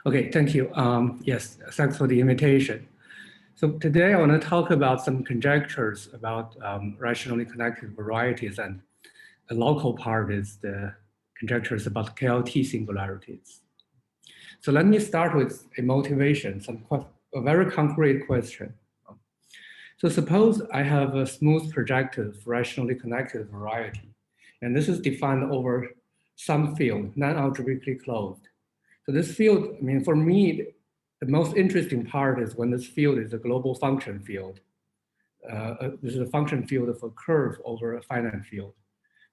Okay, thank you. Yes, thanks for the invitation. So today I want to talk about some conjectures about rationally connected varieties, and the local part is the conjectures about KLT singularities. So let me start with a motivation, a very concrete question. So suppose I have a smooth projective rationally connected variety, and this is defined over some field, non-algebraically closed. So this field, I mean, for me, the most interesting part is when this field is a global function field. This is a function field of a curve over a finite field.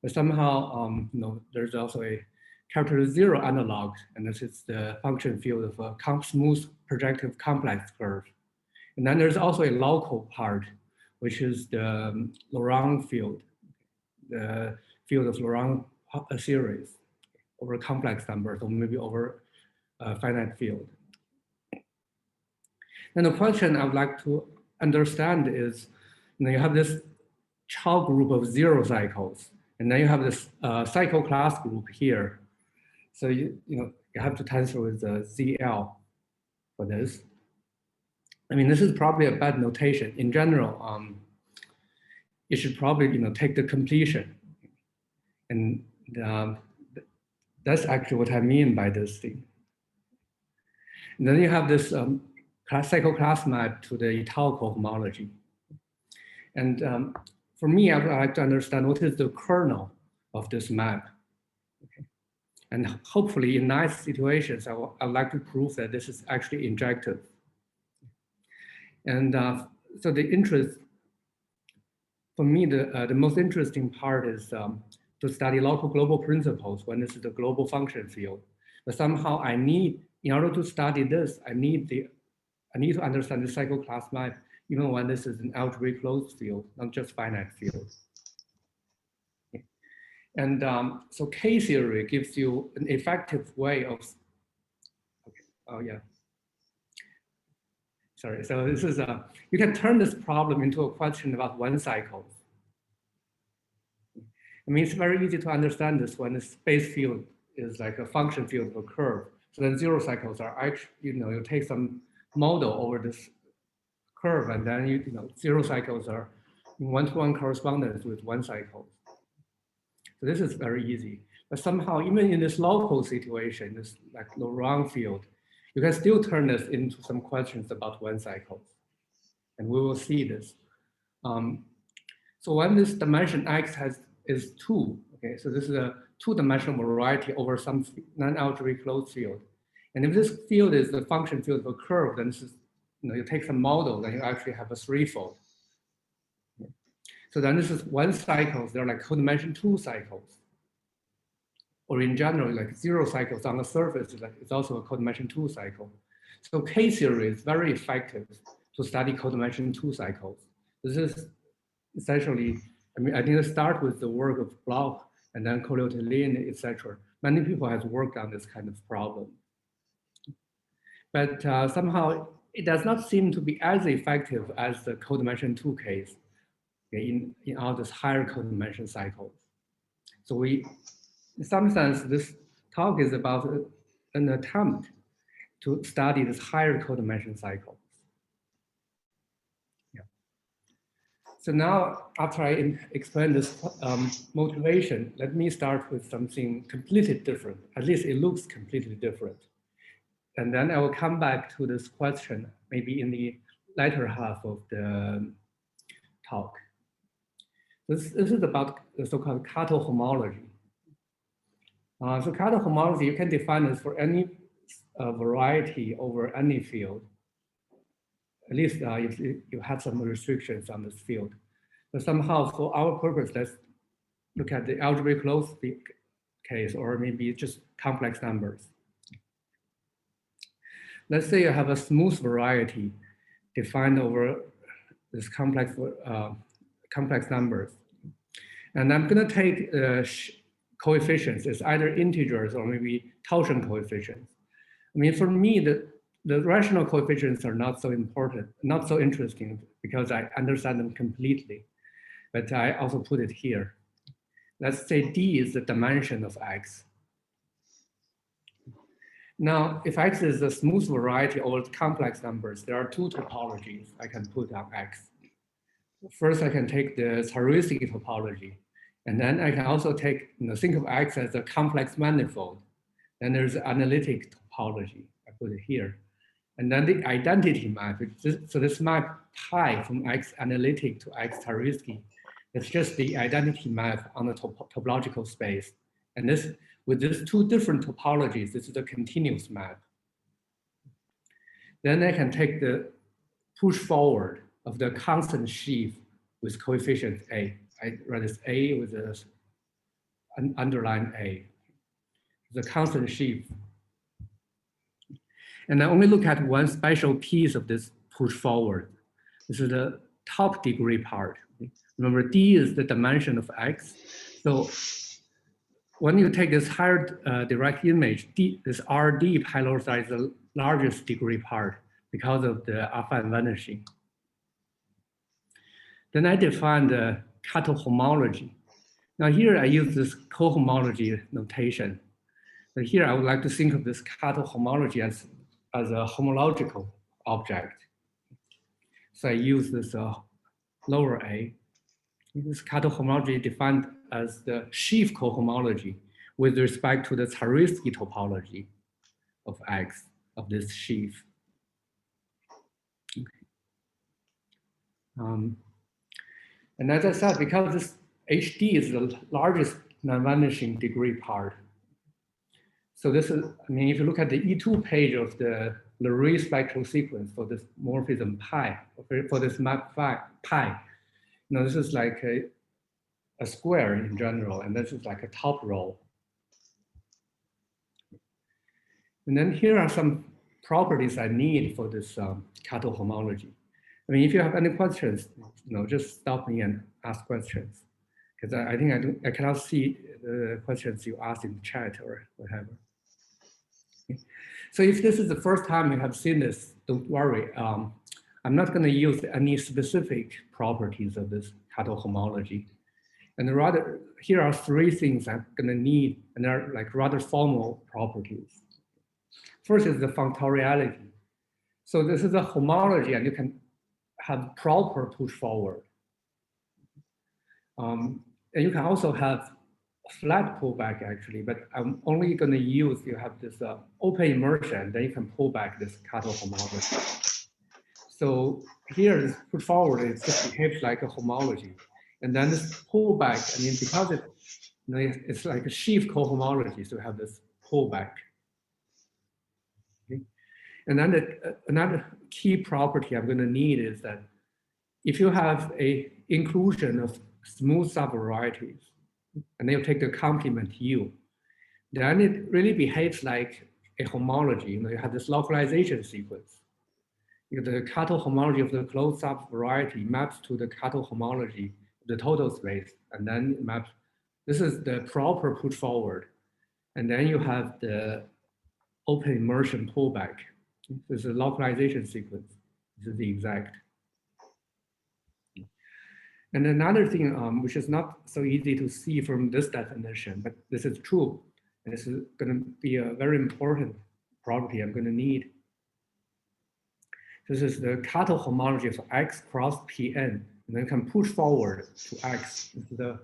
But somehow, there's also a capital zero analog, and this is the function field of a smooth projective complex curve. And then there's also a local part, which is the Laurent field, the field of Laurent series over complex numbers, or maybe over a finite field. And the question I would like to understand is, you have this child group of zero cycles, and then you have this cycle class group here. So you have to tensor with the ZL for this. I mean, this is probably a bad notation. In general, you should probably take the completion, and that's actually what I mean by this thing. And then you have this cycle class map to the Ital cohomology. And for me, I would like to understand what is the kernel of this map. Okay. And hopefully in nice situations, I'd like to prove that this is actually injective. And so the interest, for me, the most interesting part is to study local global principles when this is a global function field. But somehow in order to study this, I need to understand the cycle class map, even when this is an algebraic closed field, not just finite field. Okay. And so K-theory gives you an effective way of, okay. Oh yeah. Sorry, so this is you can turn this problem into a question about one cycle. I mean, it's very easy to understand this when the space field is like a function field of a curve. So then zero cycles are actually, you take some model over this curve, and then zero cycles are in one-to-one correspondence with one cycle. So this is very easy. But somehow, even in this local situation, this like Laurent field, you can still turn this into some questions about one cycle. And we will see this. So when this dimension X is 2, okay, so this is a two-dimensional variety over some non-algebraic closed field. And if this field is the function field of a curve, then this is, you take some model, then you actually have a threefold. Okay. So then this is one cycle, they're like codimension 2 cycles. Or in general, like zero cycles on the surface, it's also a codimension 2 cycle. So K-theory is very effective to study codimension 2 cycles. This is essentially, I mean, I didn't start with the work of Bloch and then Colliot-Lin, etc. Many people have worked on this kind of problem. But somehow it does not seem to be as effective as the codimension 2 case, okay, in all these higher codimension cycles. So in some sense, this talk is about an attempt to study this higher codimension cycles. Yeah. So now, after I explain this motivation, let me start with something completely different. At least it looks completely different. And then I will come back to this question, maybe in the latter half of the talk. This is about the so-called Kato homology. So Kato homology, you can define this for any variety over any field. At least if you have some restrictions on this field. But somehow, for our purpose, let's look at the algebraic closed case, or maybe just complex numbers. Let's say you have a smooth variety defined over this complex numbers. And I'm going to take coefficients. It's either integers or maybe Tauschen coefficients. I mean, for me, the rational coefficients are not so important, not so interesting, because I understand them completely. But I also put it here. Let's say D is the dimension of X. Now, if X is a smooth variety over complex numbers, there are two topologies I can put on X. First, I can take the heuristic topology, and then I can also take, think of X as a complex manifold. Then there's analytic topology. I put it here. And then the identity map. So this map pi from X analytic to X heuristic, it's just the identity map on the topological space. And this, with these two different topologies, this is a continuous map. Then I can take the push forward of the constant sheaf with coefficient A. I write this A with an underline A. The constant sheaf. And I only look at one special piece of this push forward. This is the top degree part. Remember, D is the dimension of X. So when you take this higher direct image, this RD pylori is the largest degree part because of the affine vanishing. Then I define the catohomology. Now here I use this cohomology notation. But here I would like to think of this catohomology as a homological object. So I use this lower a. This catohomology defined as the sheaf cohomology with respect to the heuristic topology of X of this sheaf. Okay. And as I said, because this HD is the largest non-vanishing degree part. So this is, if you look at the E2 page of the Lurie spectral sequence for this morphism pi, for this map pi, this is like a square in general, and this is like a top row. And then here are some properties I need for this catohomology. If you have any questions, just stop me and ask questions, because I think I cannot see the questions you ask in the chat or whatever. Okay. So if this is the first time you have seen this, don't worry. I'm not going to use any specific properties of this catohomology. And rather, here are three things I'm going to need, and they're like rather formal properties. First is the functoriality. So this is a homology, and you can have proper push forward. And you can also have flat pullback actually, but I'm only going to use, you have this open immersion, then you can pull back this catohomology. So here, this push forward, it just behaves like a homology. And then this pullback, because it's like a sheaf cohomology, so we have this pullback. Okay. And then another key property I'm going to need is that if you have a inclusion of smooth subvarieties, and then you take the complement U, then it really behaves like a homology. You have this localization sequence. The catohomology of the closed subvariety maps to the catohomology of the total space, and then it maps. This is the proper push forward, and then you have the open immersion pullback. This is a localization sequence. This is the exact. And another thing, which is not so easy to see from this definition, but this is true, and this is going to be a very important property I'm going to need. This is the catohomology of X cross Pn, and then can push forward to X. Because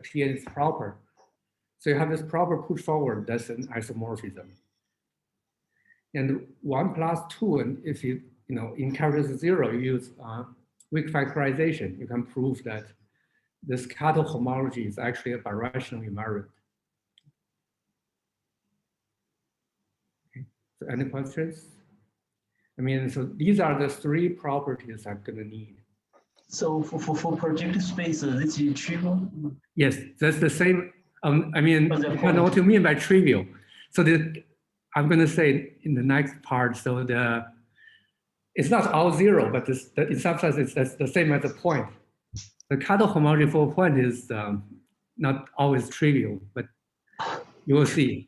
Pn is proper. So you have this proper push forward, that's an isomorphism. And 1 plus 2, and if you in characters 0, you use weak factorization, you can prove that this catohomology is actually a birational invariant. Okay. So any questions? So these are the three properties I'm going to need. So for projective space, this is trivial? Yes, that's the same. Depending on what you mean by trivial. So I'm going to say in the next part, so it's not all 0, but in some sense it's the same as a point. The catohomology for a point is not always trivial, but you will see.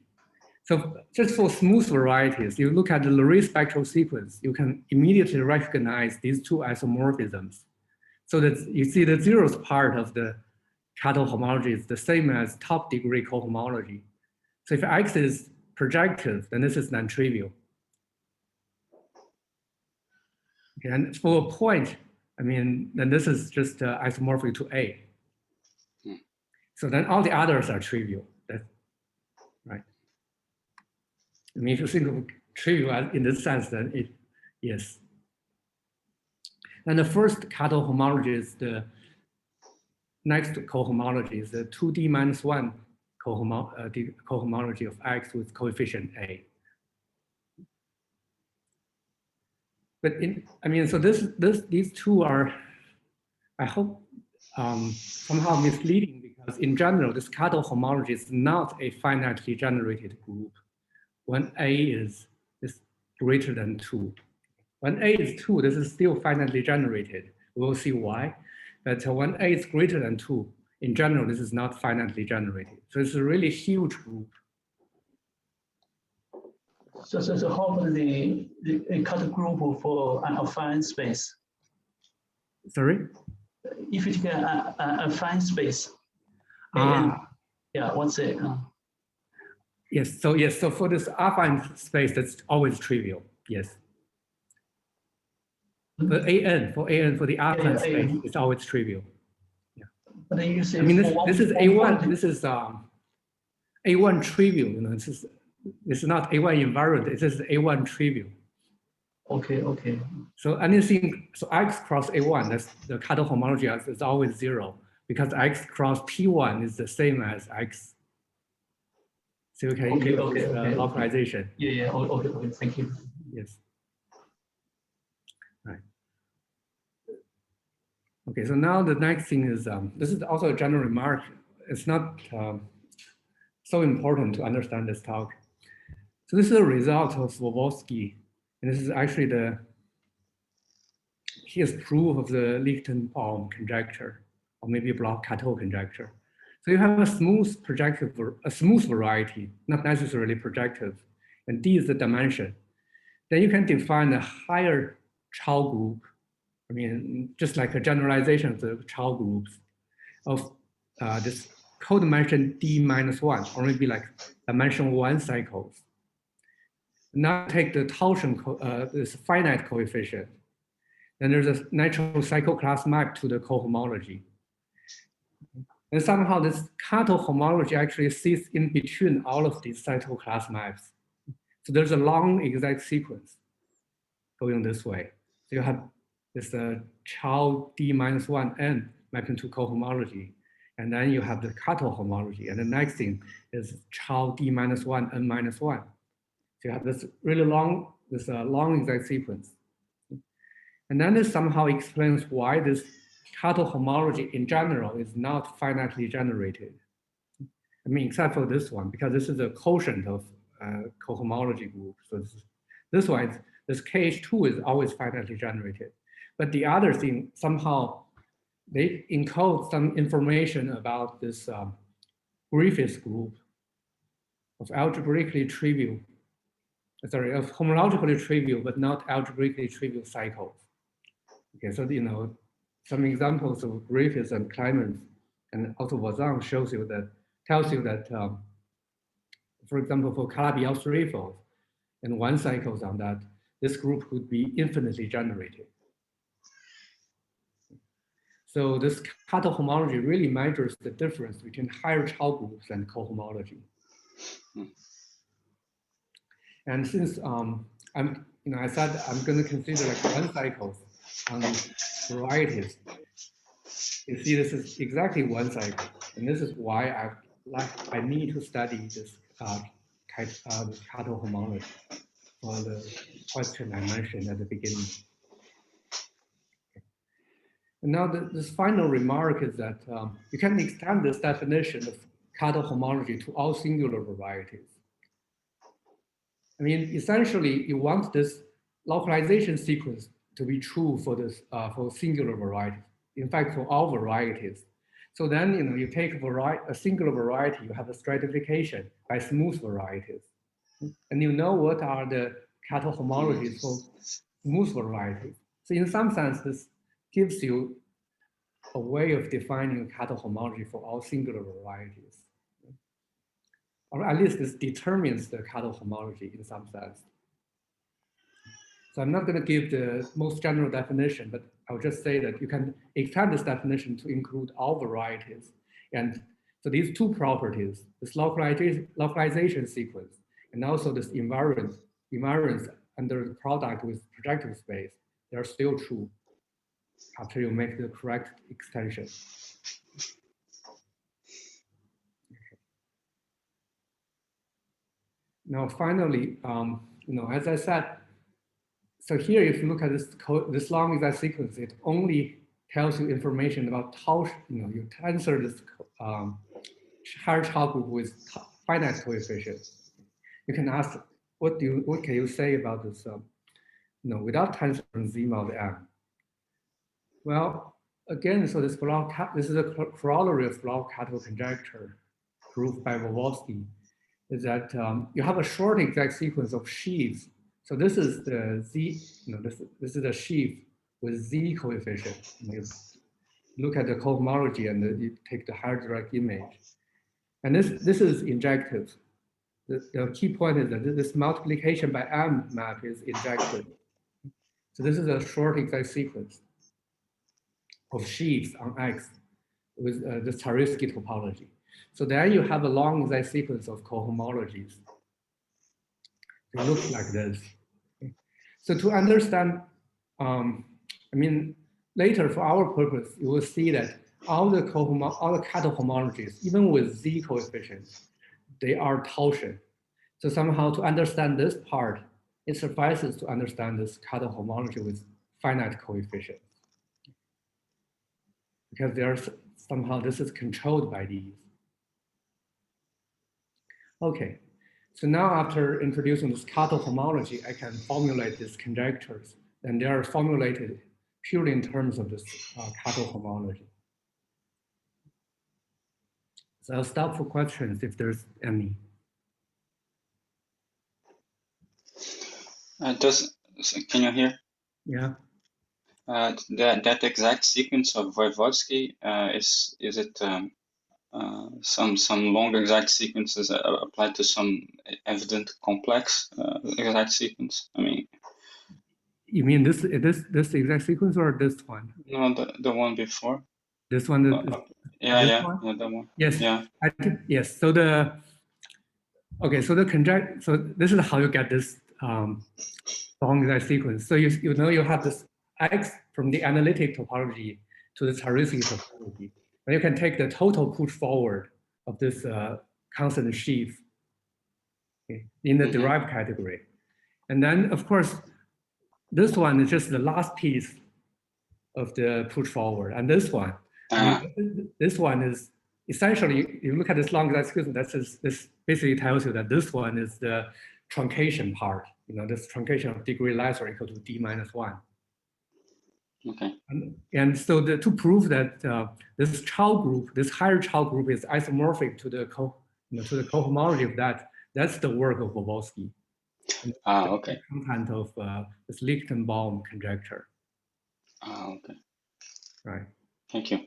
So just for smooth varieties, you look at the Lurie spectral sequence, you can immediately recognize these two isomorphisms. So that you see the 0th part of the catohomology is the same as top degree cohomology. So if X is projective, then this is non-trivial. Okay, and for a point, I mean, then this is just isomorphic to A. So then all the others are trivial. That's right. I mean, if you think of trivial in this sense, then it, yes. And the first Kato homology is the next cohomology is the 2D minus 1 cohomology of X with coefficient A. But I mean, so these two are, I hope, somehow misleading, because in general, this Kato homology is not a finitely generated group when A is greater than 2. When A is 2, this is still finitely generated. We'll see why. But when A is greater than 2, in general, this is not finitely generated. So it's a really huge group. So how about the Kato group for an affine space? Sorry? If you take a affine space, yeah, what's it? Yes, so for this affine space, that's always trivial, yes. For for the affine space, it's always trivial. Yeah. But then you say, I mean, this is A1, this is A1 trivial, you know, this is not A1 invariant, this is A1 trivial. Okay. So anything, so X cross A1, that's the Kato homology is always 0, because X cross P1 is the same as X. So you can use localization. Yeah, okay, thank you. Yes. Right. Okay, so now the next thing is, this is also a general remark. It's not so important to understand this talk. So this is a result of Swarovski, and this is actually his proof of the Lichtenbaum conjecture, or maybe Bloch-Kato conjecture. So you have a smooth variety, not necessarily projective, and D is the dimension. Then you can define a higher Chow group. I mean, just like a generalization of the Chow groups of this codimension D minus 1, or maybe like dimension 1 cycles. Now take the Tauschen, this finite coefficient. Then there's a natural cycle class map to the cohomology. And somehow this Kato homology actually sits in between all of these cycle class maps. So there's a long exact sequence going this way. So you have this Chow D minus 1 n mapping to cohomology. And then you have the Kato homology. And the next thing is Chow D minus 1 n minus 1. So you have this really long, long exact sequence. And then this somehow explains why this Kato homology in general is not finitely generated. I mean, except for this one, because this is a quotient of cohomology group. So this one, this KH2 is always finitely generated. But the other thing, somehow they encode some information about this Griffith group of algebraically trivial, of homologically trivial, but not algebraically trivial cycles. Okay, so you know, some examples of Griffith and Clemens and also Voisin tells you that, for example, for Calabi-Yau threefold and 1 cycles on that, this group could be infinitely generated. So this Kato homology really measures the difference between higher Chow groups and cohomology. And since I said I'm going to consider like 1 cycles on these varieties, you see this is exactly 1 cycle, and this is why I need to study this Kato homology for the question I mentioned at the beginning. And now this final remark is that you can extend this definition of Kato homology to all singular varieties. I mean, essentially, you want this localization sequence to be true for this for singular varieties. In fact, for all varieties. So then, you know, you take a singular variety, you have a stratification by smooth varieties, and you know what are the Kato homologies for smooth varieties. So in some sense, this gives you a way of defining Kato homology for all singular varieties. or at least this determines the Cattle homology in some sense. So I'm not going to give the most general definition, but I'll just say that you can extend this definition to include all varieties. And so these two properties, this localization sequence, and also this invariance under the product with projective space, they are still true after you make the correct extension. Now, finally, as I said, so here, if you look at this long exact sequence, it only tells you information about how you tensor this higher child group with finite coefficients. You can ask, what can you say about this? Without tensoring Z mod M. Well, again, so this is a corollary of Bloch-Cattle conjecture proved by Wawowski, is that you have a short exact sequence of sheaves. So this is the Z, this is a sheaf with Z coefficient. You look at the cohomology and you take the higher direct image. And this is injective. The key point is that this multiplication by M map is injective. So this is a short exact sequence of sheaves on X with the Taritsky topology. So then you have a long exact sequence of cohomologies. It looks like this. So to understand, later for our purpose, you will see that all the Cattle homologies, even with Z coefficients, they are Taussian. So somehow to understand this part, it suffices to understand this Cattle homology with finite coefficients. Because there's somehow this is controlled by these. Okay, so now after introducing this Cattle homology, I can formulate these conjectures, and they are formulated purely in terms of this Cattle homology. So I'll stop for questions if there's any. Can you hear? Yeah. That exact sequence of Voevodsky, is it some long exact sequences applied to some evident complex exact sequence? I mean, you mean this exact sequence or this one? No, the one before. This one. Yeah, that one. Yes. Yeah. Yes. So so this is how you get this long exact sequence. So you have this X from the analytic topology to the Taritsky topology. And you can take the total push forward of this constant sheaf in the derived category. And then, of course, this one is just the last piece of the push forward. And this one, this one is essentially, you look at this long exact sequence, this basically tells you that this one is the truncation part, this truncation of degree less or equal to D-1. Okay. And so to prove that this child group, this higher child group is isomorphic to the cohomology of that's the work of Wawowski. Okay. The content of this Lichtenbaum conjecture. Okay. Right. Thank you.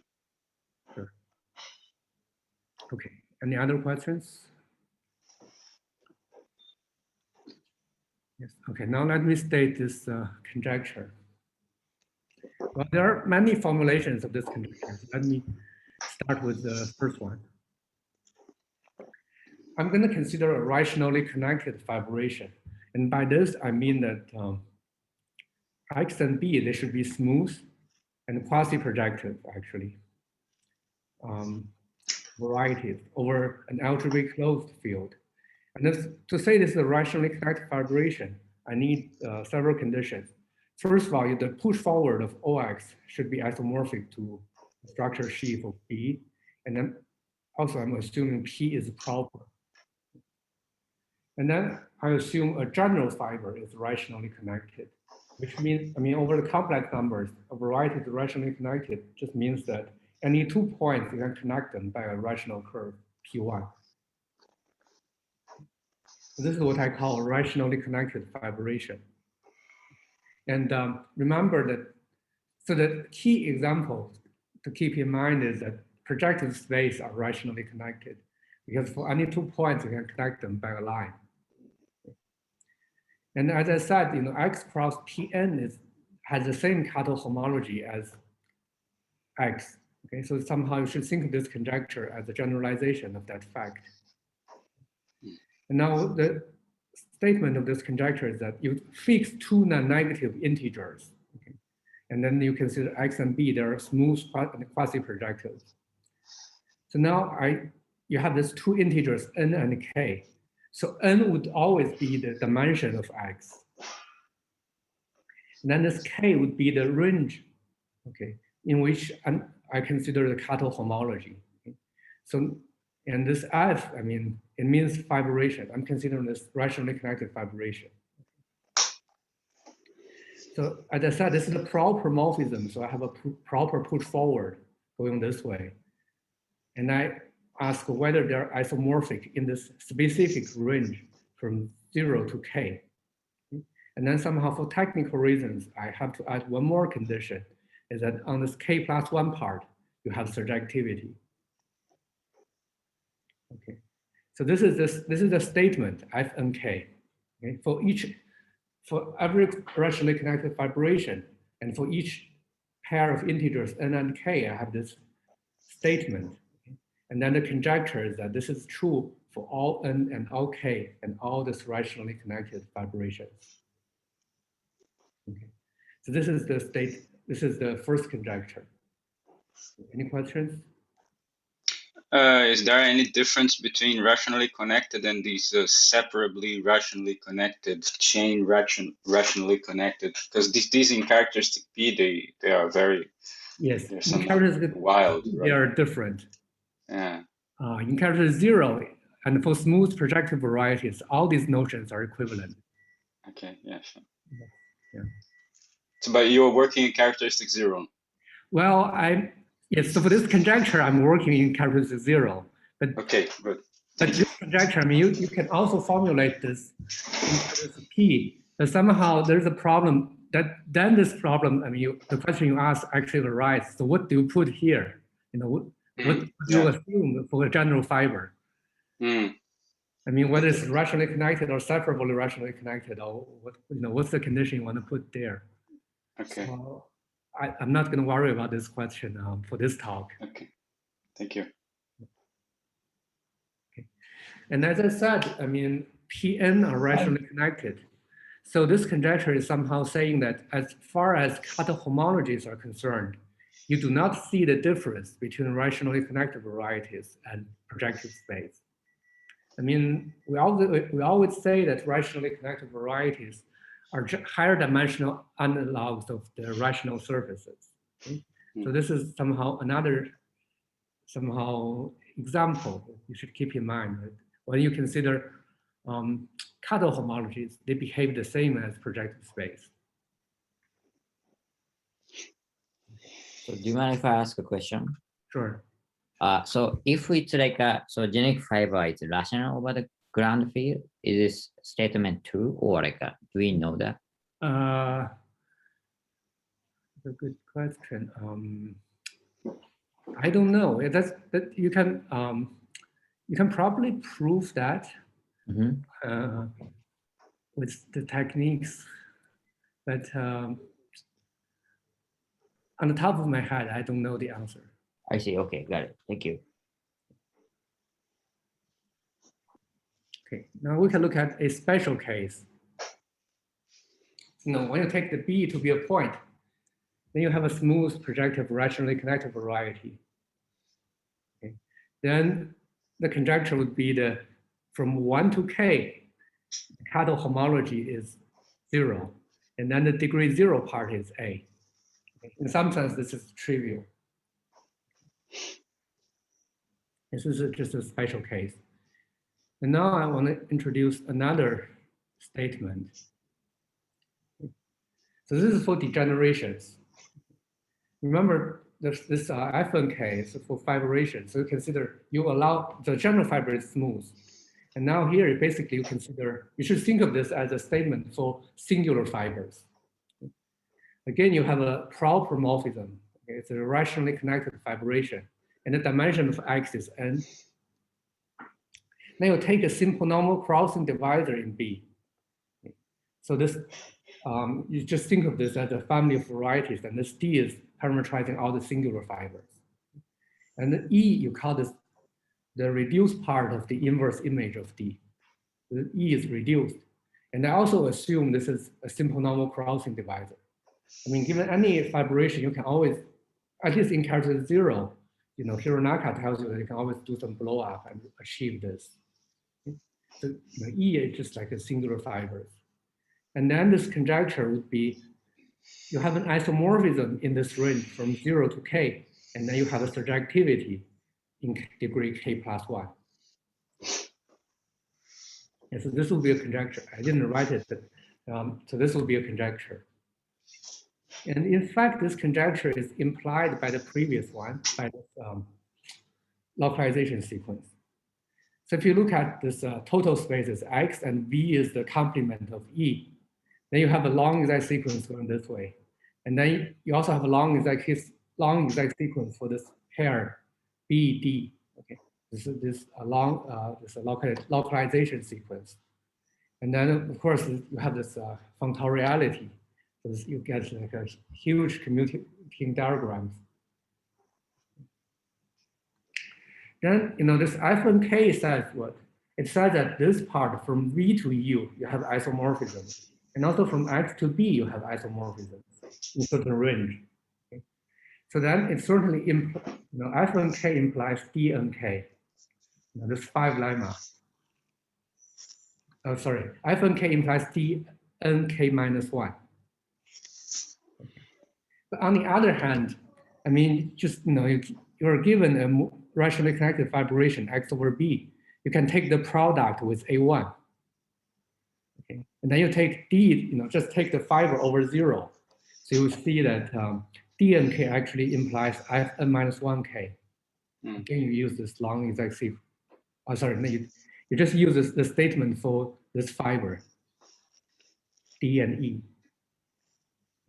Sure. Okay. Any other questions? Yes. Okay. Now let me state this conjecture. Well, there are many formulations of this conjecture. Let me start with the first one. I'm going to consider a rationally connected fibration. And by this, I mean that X and B, they should be smooth and quasi-projective, actually. Varieties over an algebraically closed field. And to say this is a rationally connected fibration, I need several conditions. First of all, the push forward of OX should be isomorphic to the structure sheaf of B. And then also I'm assuming P is proper. And then I assume a general fiber is rationally connected, which means, over the complex numbers, a variety is rationally connected just means that any 2 points, you can connect them by a rational curve, P1. So this is what I call a rationally connected fibration. And remember that, so the key example to keep in mind is that projective space are rationally connected. because for any 2 points, you can connect them by a line. And as I said, X cross Tn has the same Kato homology as X. Okay, so somehow you should think of this conjecture as a generalization of that fact. And now the statement of this conjecture is that you fix 2 non-negative integers, okay? And then you consider X and B, they're smooth quasi-projectives. So now you have these 2 integers, n and k. So n would always be the dimension of X. And then this k would be the range, okay, in which I consider the Kato homology. Okay? So, and this F, I mean, it means fibration. I'm considering this rationally connected fibration. So as I said, this is a proper morphism. So I have a proper push forward going this way. And I ask whether they're isomorphic in this specific range from 0 to k. And then somehow for technical reasons, I have to add one more condition, is that on this k plus 1 part, you have surjectivity. Okay, so this is the statement F and k. Okay, for every rationally connected fibration, and for each pair of integers n and k, I have this statement. Okay? And then the conjecture is that this is true for all n and all k and all these rationally connected fibrations. Okay, so this is the state. This is the first conjecture. Any questions? Is there any difference between rationally connected and these separably rationally connected, chain rationally connected? Because these in characteristic P, they are very, yes, in characteristic wild. Right? They are different. Yeah. In characteristic 0 and for smooth projective varieties, all these notions are equivalent. Okay. Yeah. Sure. Yeah. So, but you're working in characteristic 0. Well, yes. So for this conjecture, I'm working in characteristic 0. But okay, good. But this conjecture, I mean, you can also formulate this in characteristic P. But somehow there's a problem then this problem. I mean, the question you asked actually arises. So what do you put here? What do you assume for a general fiber? I mean, whether it's rationally connected or separably rationally connected, or what's the condition you want to put there? Okay. So I'm not going to worry about this question for this talk. Okay. Thank you. Okay. And as I said, I mean, Pn are rationally connected. So this conjecture is somehow saying that as far as Kato homologies are concerned, you do not see the difference between rationally connected varieties and projective space. I mean, we always say that rationally connected varieties are higher dimensional analogs of the rational surfaces. Okay? So this is somehow another example you should keep in mind. Right? When you consider Kato homologies, they behave the same as projective space. So do you mind if I ask a question? Sure. So if it's like so genetic fiber is rational over the ground field, is this statement true, or like do we know that? That's a good question. I don't know. That you can probably prove that with the techniques, but on the top of my head, I don't know the answer. I see. Okay, got it. Thank you. Okay, now we can look at a special case. When you take the B to be a point, then you have a smooth projective rationally connected variety. Okay. Then the conjecture would be from 1 to k, the Kato homology is 0, and then the degree 0 part is A. Okay. In some sense, this is trivial. This is just a special case. And now I want to introduce another statement. So this is for degenerations. Remember this F1 case for fibration. So you allow the general fiber is smooth. And now here, basically you should think of this as a statement for singular fibers. Again, you have a proper morphism. Okay? It's a rationally connected fibration. And the dimension of X is n. Then you take a simple normal crossing divisor in B. So this, you just think of this as a family of varieties, and this D is parameterizing all the singular fibers. And the E, you call this the reduced part of the inverse image of D. The E is reduced. And I also assume this is a simple normal crossing divisor. I mean, given any fibration, you can always, at least in character 0, you know, Hironaka tells you that you can always do some blow up and achieve this. So, you know, E is just like a singular fibers. And then this conjecture would be, you have an isomorphism in this range from 0 to K, and then you have a surjectivity in degree K plus 1. And so this will be a conjecture. I didn't write it, but so this will be a conjecture. And in fact, this conjecture is implied by the previous one, by this localization sequence. So if you look at this total spaces, X and V is the complement of E, then you have a long exact sequence going this way. And then you also have a long exact sequence for this pair B, D. Okay, this is a localization sequence. And then of course you have this functoriality. So you get like a huge commuting diagrams. Then, you know, this F and K says what? It says that this part from V to U, you have isomorphism. And also from X to B, you have isomorphism in certain range. Okay? So then it certainly, you know, F and K implies D and K. You know, this 5 lemma. Oh, sorry, F and K implies D and K minus 1. But on the other hand, I mean, just, you know, you're given a rationally connected fibration X over B. You can take the product with A1. Okay. And then you take D, you know, just take the fiber over 0. So you will see that D and K actually implies Fn minus 1K. Again, you use this long exact sequence. Oh, sorry, no, you just use the statement for this fiber, D and E.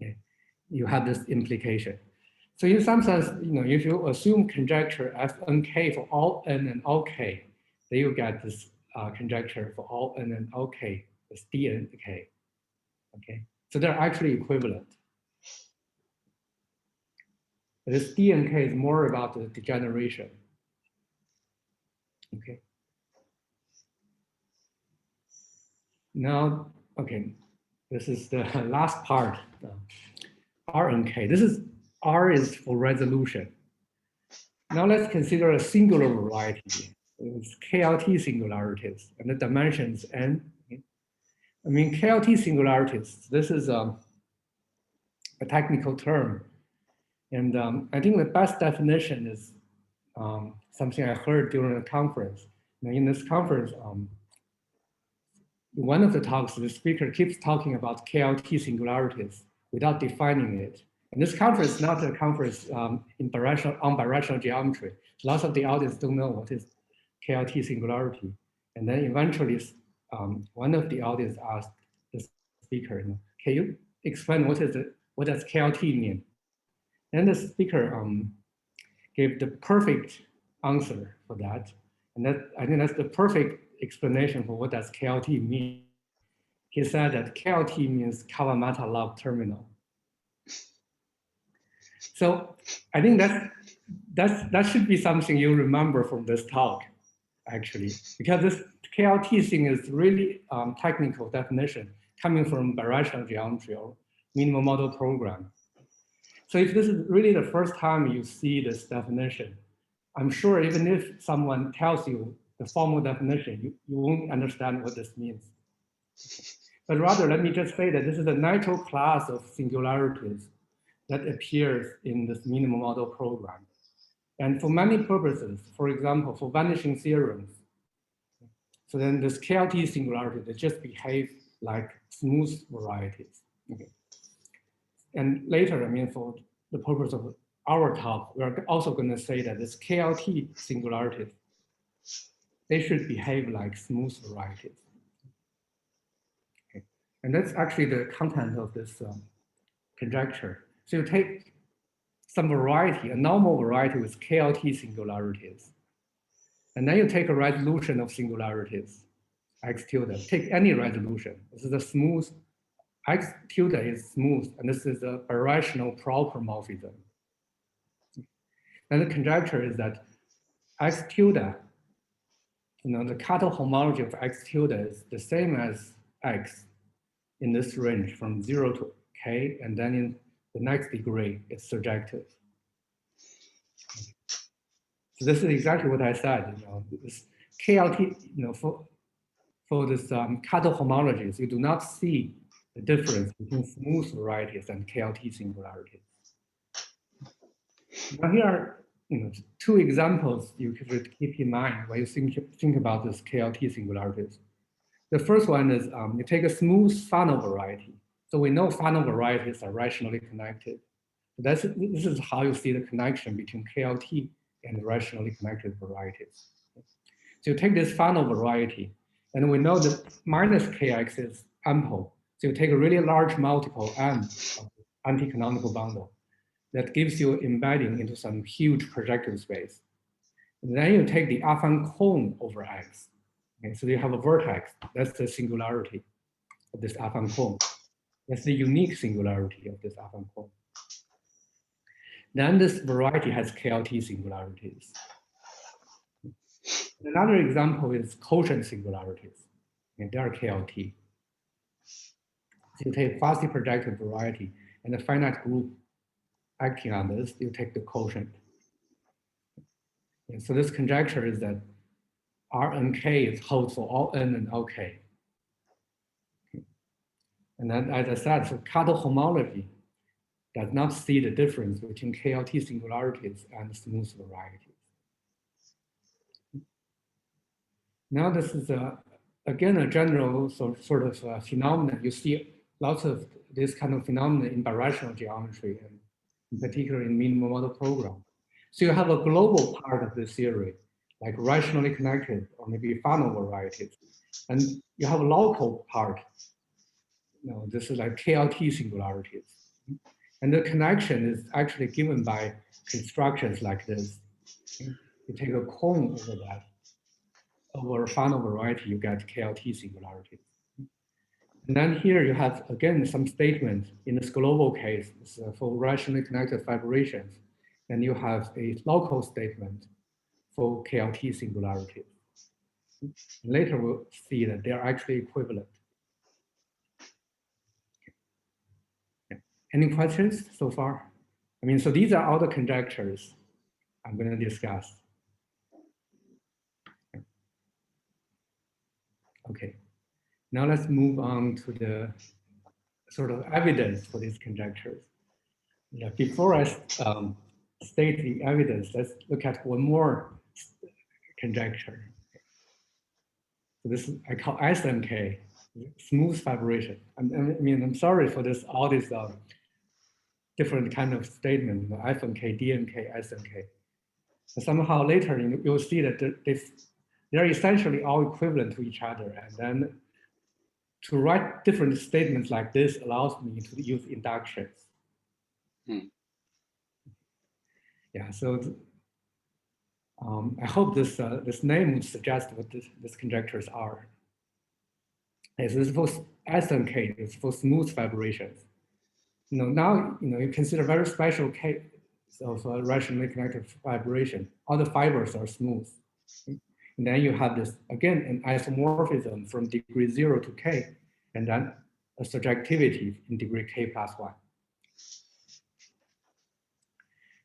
Okay. You have this implication. So in some sense, you know, if you assume conjecture F and K for all N and all K, then you get this conjecture for all N and all K, this D and K. Okay, so they're actually equivalent. But this D and K is more about the degeneration. Okay. Now, okay, this is the last part, R and K. This is R is for resolution. Now let's consider a singular variety. It's KLT singularities and the dimensions N. I mean, KLT singularities, this is a technical term. And I think the best definition is something I heard during a conference. Now in this conference, one of the talks, the speaker keeps talking about KLT singularities without defining it. And this conference is not a conference on birational geometry. Lots of the audience don't know what is KLT singularity. And then eventually, one of the audience asked the speaker, you know, can you explain what does KLT mean? And the speaker gave the perfect answer for that. And I think that's the perfect explanation for what does KLT mean. He said that KLT means Kawamata log terminal. So I think that should be something you remember from this talk, actually, because this KLT thing is really technical definition coming from birational geometry or minimal model program. So if this is really the first time you see this definition, I'm sure even if someone tells you the formal definition, you won't understand what this means. But rather, let me just say that this is a natural class of singularities that appears in this minimal model program. And for many purposes, for example, for vanishing theorems, so then this KLT singularity, they just behave like smooth varieties. Okay. And later, I mean, for the purpose of our talk, we're also going to say that this KLT singularities, they should behave like smooth varieties. Okay. And that's actually the content of this conjecture. So you take some variety, a normal variety with KLT singularities. And then you take a resolution of singularities, x tilde. Take any resolution. This is a smooth, x tilde is smooth, and this is a birational proper morphism. And the conjecture is that x tilde, the Cartel homology of x tilde is the same as x in this range from 0 to k, and then in the next degree, it's surjective. So this is exactly what I said. This KLT, for this Cartel homologies, you do not see the difference between smooth varieties and KLT singularities. Now here are two examples you could keep in mind when you think about this KLT singularities. The first one is you take a smooth funnel variety. So we know funnel varieties are rationally connected. This is how you see the connection between KLT and rationally connected varieties. So you take this funnel variety, and we know that minus kx is ample. So you take a really large multiple M of anti-canonical bundle that gives you embedding into some huge projective space. And then you take the affine cone over X. Okay, so you have a vertex. That's the singularity of this affine cone. That's the unique singularity of this affine cone. Then this variety has KLT singularities. Another example is quotient singularities. And they are KLT. So you take quasi-projective variety and a finite group acting on this, you take the quotient. And so this conjecture is that R and K holds for all N and all K. And then, as I said, so Cartel homology does not see the difference between KLT singularities and smooth varieties. Now this is, again, a general sort of phenomenon. You see lots of this kind of phenomena in birational geometry, and in particular in minimal model program. So you have a global part of the theory, like rationally connected or maybe funnel varieties. And you have a local part. This is like KLT singularities. And the connection is actually given by constructions like this. You take a cone over that. Over a funnel variety, you get KLT singularities. And then here you have, again, some statements in this global case for rationally connected fibrations. And you have a local statement for KLT singularities. Later, we'll see that they're actually equivalent. Okay. Any questions so far? I mean, so these are all the conjectures I'm going to discuss. Okay. Now let's move on to the sort of evidence for these conjectures. Yeah, before I state the evidence, let's look at one more conjecture. So this I call SMK, smooth fibration. I'm sorry for this, all these different kind of statements, FMK, DMK, SMK. But somehow later you'll see that they're essentially all equivalent to each other, and then to write different statements like this allows me to use inductions. Yeah, so I hope this name would suggest what these conjectures are. This is for SMK, it's for smooth fibrations. Now you consider very special case of rationally connected fibration. All the fibers are smooth. And then you have this, again, an isomorphism from degree 0 to k, and then a surjectivity in degree k plus 1.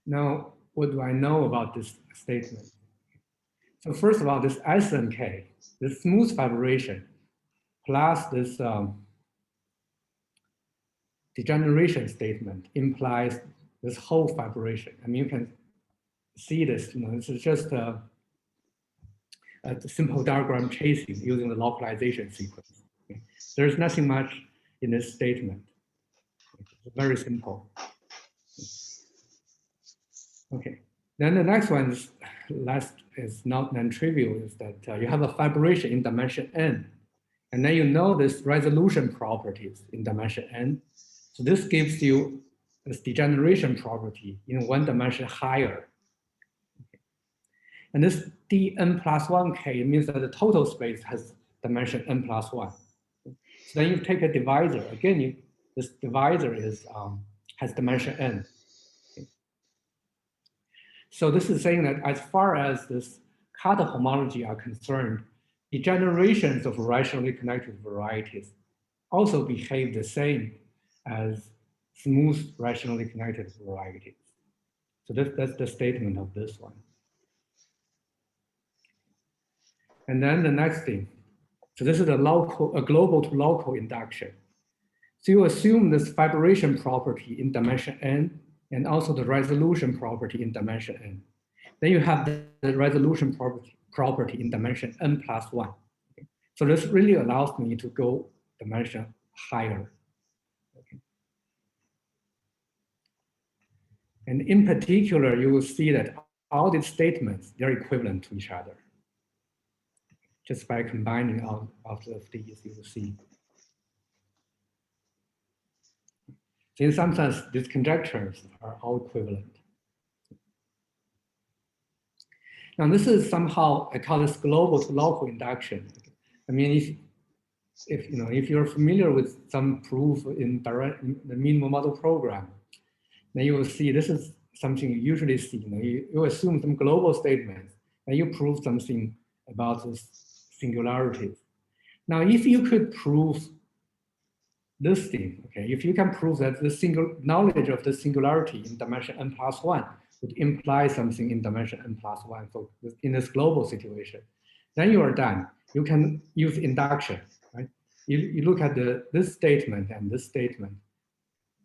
Now, what do I know about this statement? So first of all, this SMK, this smooth fibration, plus this degeneration statement implies this whole fibration. I mean, you can see this, this is just a simple diagram chasing using the localization sequence. Okay. There's nothing much in this statement. It's very simple. Okay, then the next one is not non-trivial, is that you have a fibration in dimension n, and then you know this resolution properties in dimension n. So this gives you this degeneration property in one dimension higher. Okay. And this dn+1k means that the total space has dimension n+1. So then you take a divisor. Again, this divisor has dimension n. So this is saying that as far as this Carter homology are concerned, the generations of rationally connected varieties also behave the same as smooth rationally connected varieties. So that's the statement of this one. And then the next thing, so this is a global to local induction. So you assume this vibration property in dimension n and also the resolution property in dimension n. Then you have the resolution property in dimension n+1. Okay. So this really allows me to go dimension higher. Okay. And in particular, you will see that all these statements, they're equivalent to each other. Just by combining all of these, you will see. So in some sense, these conjectures are all equivalent. Now this is somehow, I call this global to local induction. I mean, if you're familiar with some proof in the minimal model program, then you will see this is something you usually see. You assume some global statements, and you prove something about this singularities. Now, if you could prove this thing, okay, if you can prove that the knowledge of the singularity in dimension n+1 would imply something in dimension n+1 for in this global situation, then you are done. You can use induction, right? You look at this statement and this statement,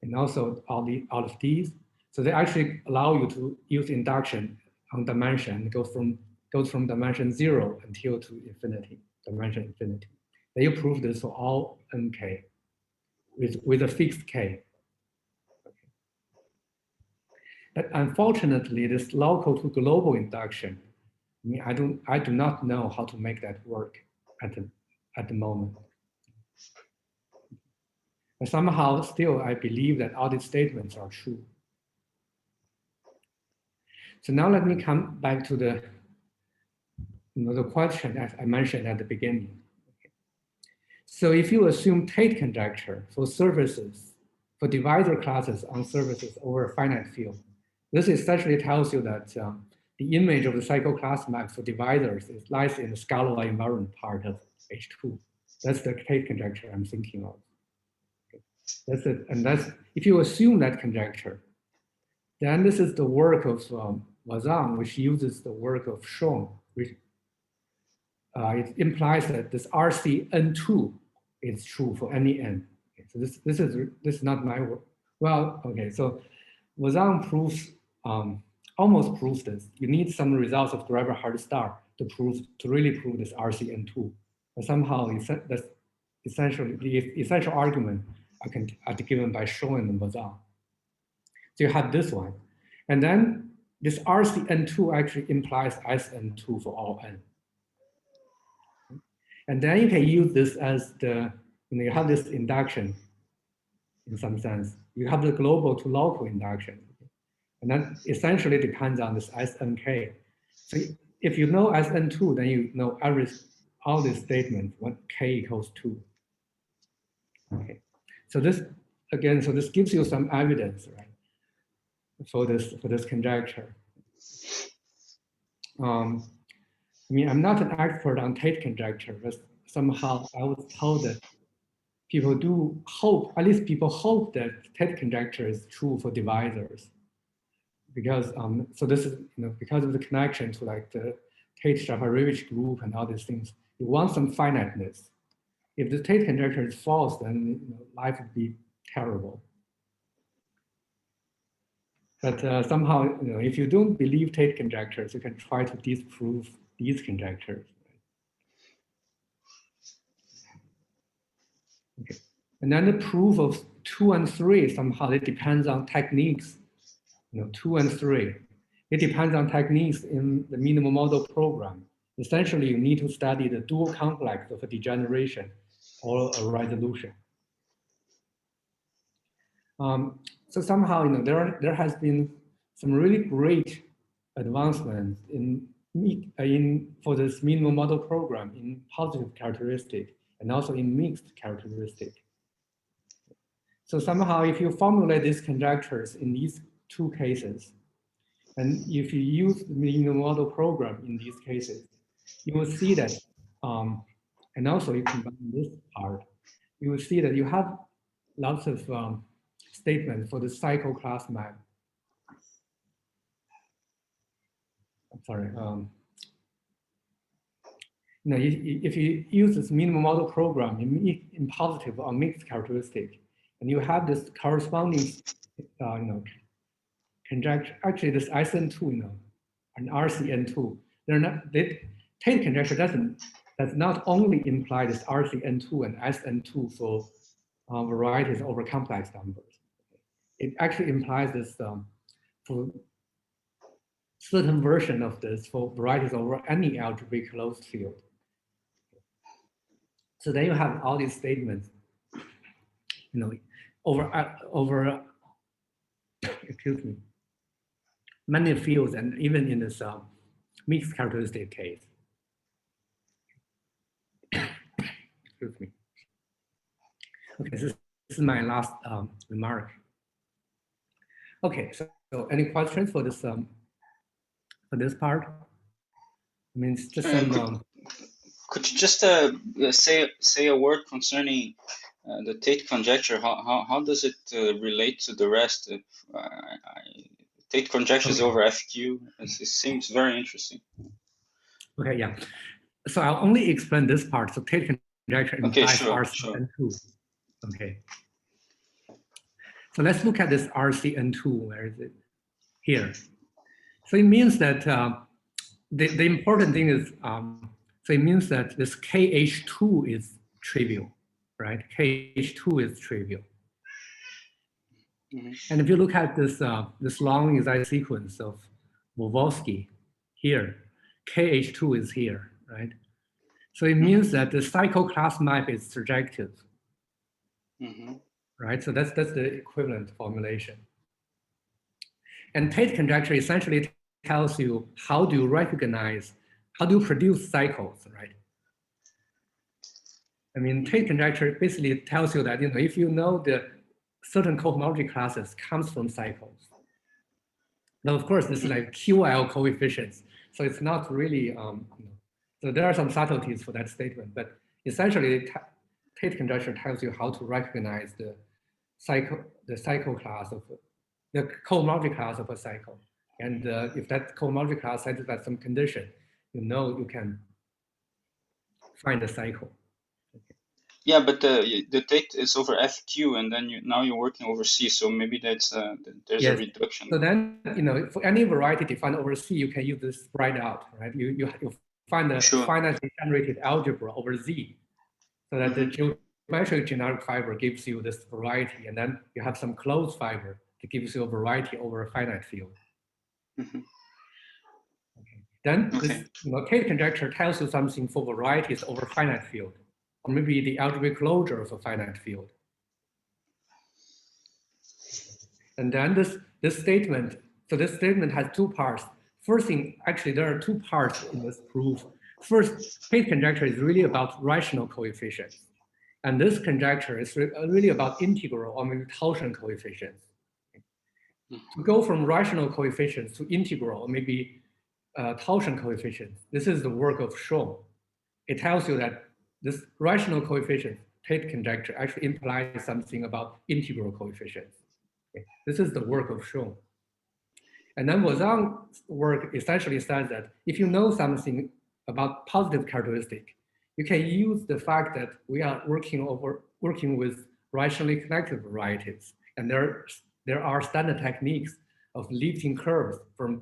and also all of these. So they actually allow you to use induction on dimension. It goes from dimension 0 until to infinity, dimension infinity. Then you prove this for all nk with a fixed k. Okay. But unfortunately, this local to global induction, I mean, I do not know how to make that work at the moment. But somehow still I believe that all these statements are true. So now let me come back to the question as I mentioned at the beginning. So if you assume Tate conjecture for surfaces, for divisor classes on surfaces over a finite field, this essentially tells you that the image of the cycle class map for divisors lies in the scalar invariant part of H2. That's the Tate conjecture I'm thinking of. Okay. That's it. And that's, if you assume that conjecture, then this is the work of Wazang, which uses the work of Schoen, which it implies that this RCN2 is true for any n. Okay, so this is not my work. Well, okay, so Wazang proves almost proves this. You need some results of Graeber-Hart-Star to really prove this RCN2. But somehow that's essentially the essential argument are given by Schoen and Wazang. So you have this one, and then this RCN2 actually implies SN2 for all n. And then you can use this as the, you have this induction in some sense. You have the global to local induction. And that essentially depends on this SNK. So if you know SN2, then you know all these statements, what K equals 2. Okay. So this, again, so this gives you some evidence, right, for this conjecture. I mean, I'm not an expert on Tate conjecture, but somehow I was told that people do hope, at least people hope that Tate conjecture is true for divisors. Because, so this is, because of the connection to like the Tate-Shafarevich group and all these things, you want some finiteness. If the Tate conjecture is false, then life would be terrible. But somehow, if you don't believe Tate conjectures, you can try to disprove these conjectures. Okay. And then the proof of 2 and 3, somehow it depends on techniques. 2 and 3. It depends on techniques in the minimal model program. Essentially, you need to study the dual complex of a degeneration or a resolution. So somehow, there has been some really great advancements in for this minimal model program in positive characteristic and also in mixed characteristic. So somehow, if you formulate these conjectures in these two cases, and if you use the minimal model program in these cases, you will see that, and also you combine this part, you will see that you have lots of statements for the cycle class map. I'm sorry. If you use this minimal model program in positive or mixed characteristic, and you have this corresponding, conjecture. Actually, this SN2, and RCN2, they're not. Tate conjecture does not only imply this RCN2 and SN2 for varieties over complex numbers. It actually implies this for certain version of this for varieties over any algebraic closed field. So then you have all these statements, over excuse me, many fields, and even in this mixed characteristic case. Excuse me. Okay, this is my last remark. Okay, so any questions for this part? I mean, it's just some. Could you just say a word concerning the Tate conjecture? How does it relate to the rest? Tate conjectures over FQ. It seems very interesting. Okay, yeah. So I'll only explain this part. So Tate conjecture implies RCN2. Okay. So let's look at this RCN2. Where is it? Here. So it means that the important thing is, so it means that this KH2 is trivial, right? KH2 is trivial. Mm-hmm. And if you look at this this long exact sequence of Wolowski here, KH2 is here, right? So it means that the cycle class map is surjective, right? So that's the equivalent formulation. And Tate conjecture essentially tells you how do you recognize, how do you produce cycles, right? I mean, Tate conjecture basically tells you that, if you know the certain cohomology classes comes from cycles. Now, of course, this is like QL coefficients. So it's not really, so there are some subtleties for that statement, but essentially Tate conjecture tells you how to recognize the cycle class of the cohomology class of a cycle. And if that cohomology class satisfies some condition, you can find a cycle. Okay. Yeah, but the Tate is over FQ, and then now you're working over C, so maybe that's there's a reduction. So then for any variety defined over C, you can use this spread out, right? You find the finitely generated algebra over Z, so that the geometric generic fiber gives you this variety, and then you have some closed fiber that gives you a variety over a finite field. Okay. Then this Tate conjecture tells you something for varieties over finite field, or maybe the algebraic closure of a finite field. And then this statement, so this statement has two parts. First thing, actually there are two parts in this proof. First, Tate conjecture is really about rational coefficients. And this conjecture is really about integral or maybe taution coefficients. To go from rational coefficients to integral or maybe taution coefficients, this is the work of Schoen. It tells you that this rational coefficient, Tate conjecture, actually implies something about integral coefficients. Okay. This is the work of Schoen. And then Wozang's work essentially says that if you know something about positive characteristic, you can use the fact that we are working with rationally connected varieties, and there are standard techniques of lifting curves from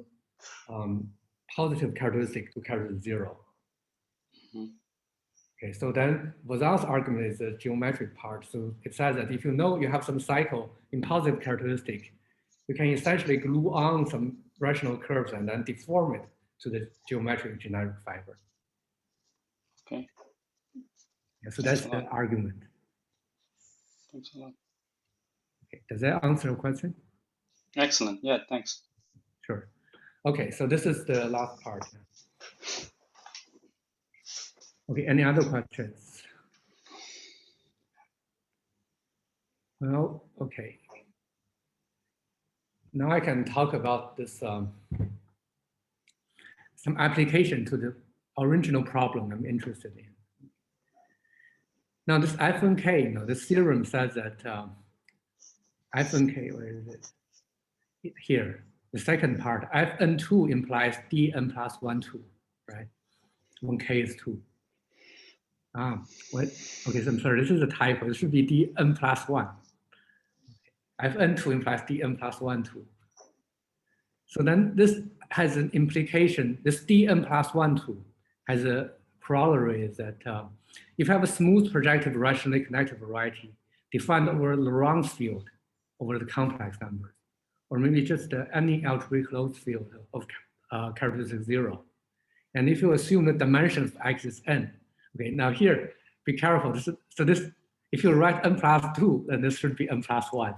positive characteristic to characteristic 0. Okay, so then Wozang's argument is the geometric part. So it says that if you know you have some cycle in positive characteristic, you can essentially glue on some rational curves and then deform it to the geometric generic fiber. Okay. Yeah, so that's the argument. Thanks a lot. Okay, does that answer your question? Excellent. Yeah, thanks. Sure. Okay, so this is the last part. Okay, any other questions? Well, okay. Now I can talk about this, some application to the original problem I'm interested in. Now this F and K, this theorem says that F and K, where is it? Here, the second part, Fn2 implies Dn plus 1, 2, right? When K is 2. What? Okay, so I'm sorry, this is a typo. It should be Dn plus 1. Fn2 implies Dn plus 1, 2. So then this has an implication, this Dn plus 1, 2 has a corollary is that if you have a smooth projective rationally connected variety defined over Lorentz field over the complex numbers, or maybe just any algebraic closed field of characteristic 0. And if you assume the dimension of X is n, okay, now here, be careful. If you write n plus 2, then this should be n plus 1.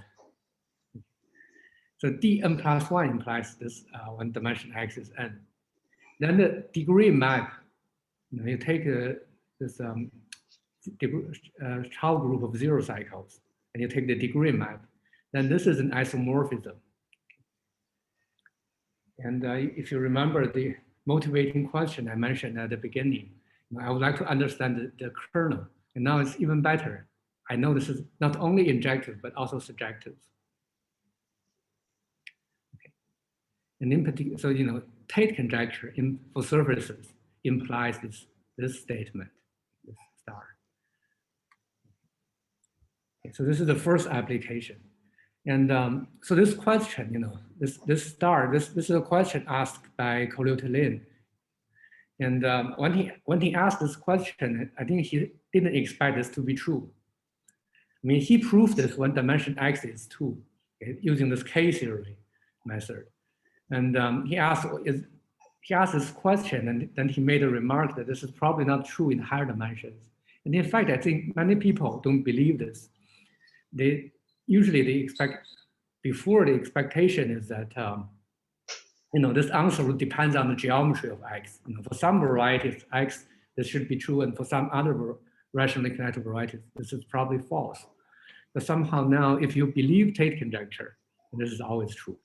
So Dn plus 1 implies this one dimension X is n. Then the degree map, you take this child group of 0 cycles, and you take the degree map, then this is an isomorphism. And if you remember the motivating question I mentioned at the beginning, I would like to understand the kernel. And now it's even better. I know this is not only injective, but also surjective. Okay. And in particular, so, Tate conjecture for surfaces implies this statement, this star. Okay, so this is the first application. And so this question, this star, this is a question asked by Colliot-Lin. And when he asked this question, I think he didn't expect this to be true. I mean, he proved this when dimension X is 2, okay, using this K-theory method. And he asked this question, and then he made a remark that this is probably not true in higher dimensions. And in fact, I think many people don't believe this. Usually they expect, before the expectation is that, this answer will depend on the geometry of X. For some varieties of X, this should be true, and for some other rationally connected varieties, this is probably false. But somehow now, if you believe Tate conjecture, this is always true.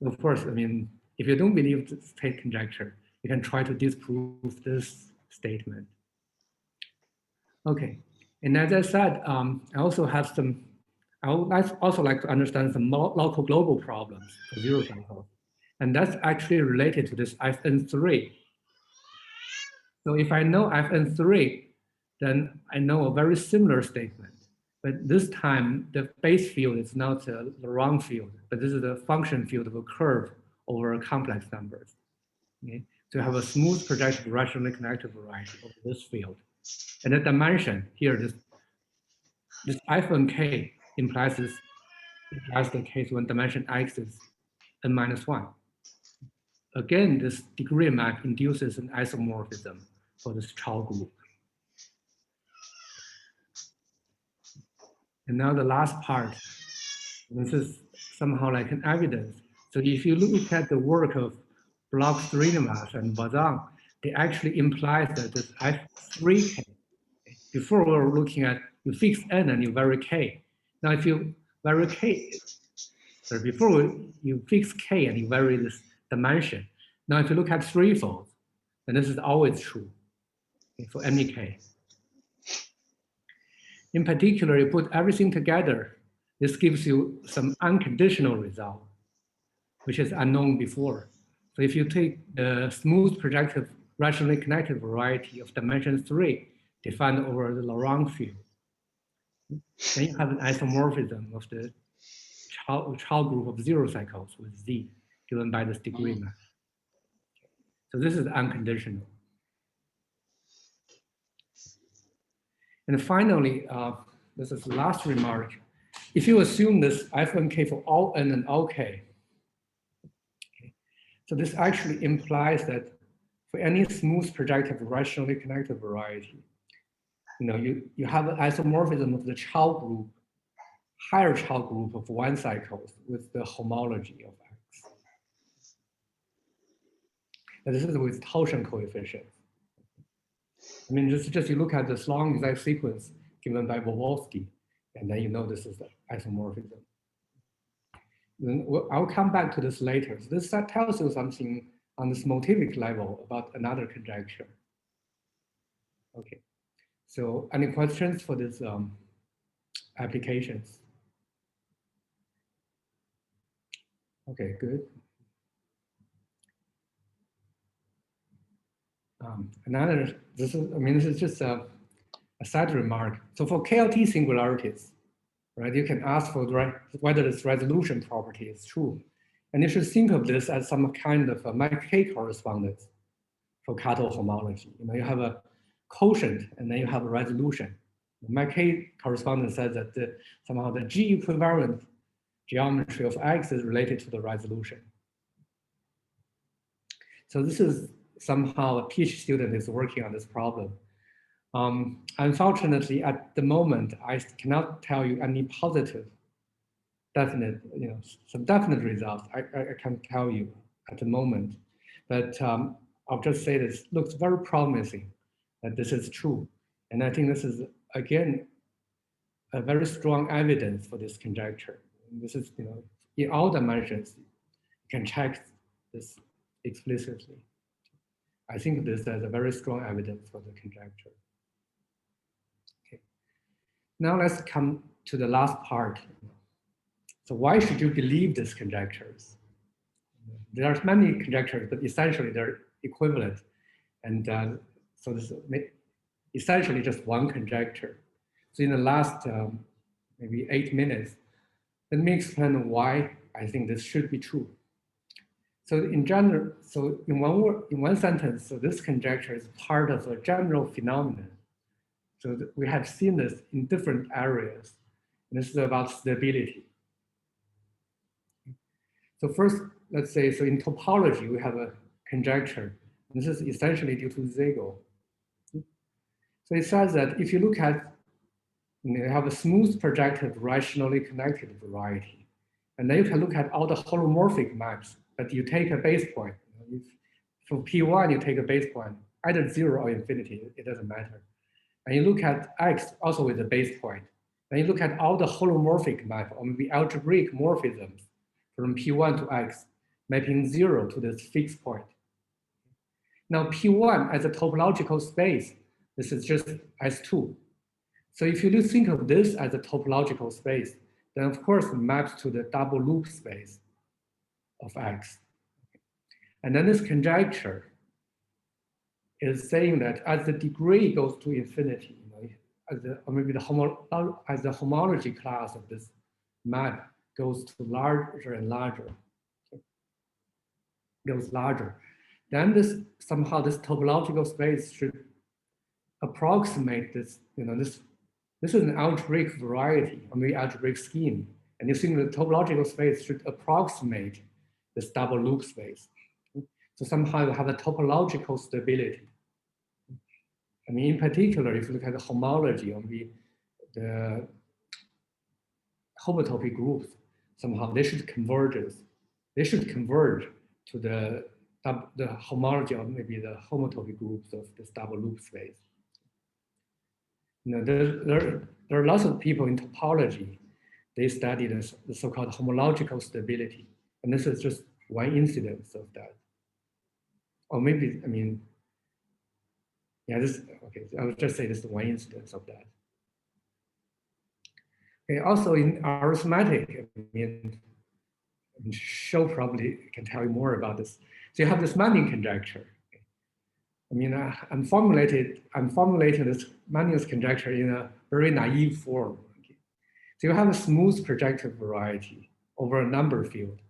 Of course, I mean, if you don't believe this Tate conjecture, you can try to disprove this statement. Okay, and as I said, I would also like to understand some local global problems for 0 cycles. And that's actually related to this Fn3. So if I know Fn3, then I know a very similar statement. But this time, the base field is not the Lorentz field, but this is the function field of a curve over complex numbers. Okay? So you have a smooth projective rationally connected variety of this field. And the dimension here, this F and K implies the case when dimension X is n minus 1. Again, this degree map induces an isomorphism for this child group. And now the last part, this is somehow like an evidence. So if you look at the work of Bloch, Srinivas, and Bazan, they actually imply that this F3K, before we were looking at you fix n and you vary k. Now if you vary k, so before you fix k and you vary this dimension. Now if you look at threefold, then this is always true for any k. In particular, you put everything together, this gives you some unconditional result, which is unknown before. So if you take the smooth projective rationally connected variety of dimension 3 defined over the Lorentz field, then you have an isomorphism of the child group of 0 cycles with Z given by this degree map. So this is unconditional. And finally, this is the last remark. If you assume this F and K for all n and all k, okay, so this actually implies that for any smooth projective rationally connected variety, you have an isomorphism of the child group, higher child group of 1 cycles with the homology of X. And this is with torsion coefficient. I mean, just you look at this long exact sequence given by Wolowski, and then you know this is the isomorphism. Then I'll come back to this later. So this tells you something on this motivic level about another conjecture. Okay, so any questions for this applications? Okay, good. This is just a side remark. So for KLT singularities, right, you can ask for whether this resolution property is true. And you should think of this as some kind of a Mackay correspondence for Kato homology. You know, you have a quotient and then you have a resolution. The Mackay correspondence says that somehow the G equivalent geometry of X is related to the resolution. So this is somehow a PhD student is working on this problem. Unfortunately, at the moment, I cannot tell you any positive, definite, some definite results. I can tell you at the moment, but I'll just say this looks very promising that this is true. And I think this is, again, a very strong evidence for this conjecture. This is, in all dimensions, you can check this explicitly. I think this is a very strong evidence for the conjecture. Okay. Now let's come to the last part. So why should you believe these conjectures? There are many conjectures, but essentially they're equivalent. And so this is essentially just one conjecture. So in the last maybe 8 minutes, let me explain why I think this should be true. So in general, so in one sentence, so this conjecture is part of a general phenomenon. So we have seen this in different areas. And this is about stability. So first, let's say, so in topology, we have a conjecture. This is essentially due to Zego. So it says that if you look at, you have a smooth projective rationally connected variety. And then you can look at all the holomorphic maps, but you take a base point. For P1, you take a base point, either 0 or infinity, it doesn't matter. And you look at X also with a base point. Then you look at all the holomorphic map, or maybe algebraic morphisms from P1 to X, mapping 0 to this fixed point. Now P1 as a topological space, this is just S2. So if you think of this as a topological space, then of course it maps to the double loop space of X. And then this conjecture is saying that as the degree goes to infinity, or maybe as the homology class of this map goes to larger and larger, goes larger, then this somehow this topological space should approximate this, this is an algebraic variety, or maybe algebraic scheme. And you think the topological space should approximate this double loop space. So somehow you have a topological stability. I mean, in particular, if you look at the homology, or maybe the homotopy groups, somehow they should converge. They should converge to the homology, or maybe the homotopy groups of this double loop space. There are lots of people in topology, they study the so-called homological stability. And this is just one incidence of that. Or maybe, I mean, yeah, okay, I would just say this is one incidence of that. Okay, also in arithmetic, I mean, Shou probably can tell you more about this. So you have this Manning conjecture. I mean, I'm formulating this Manning's conjecture in a very naive form. Okay. So you have a smooth projective variety over a number field,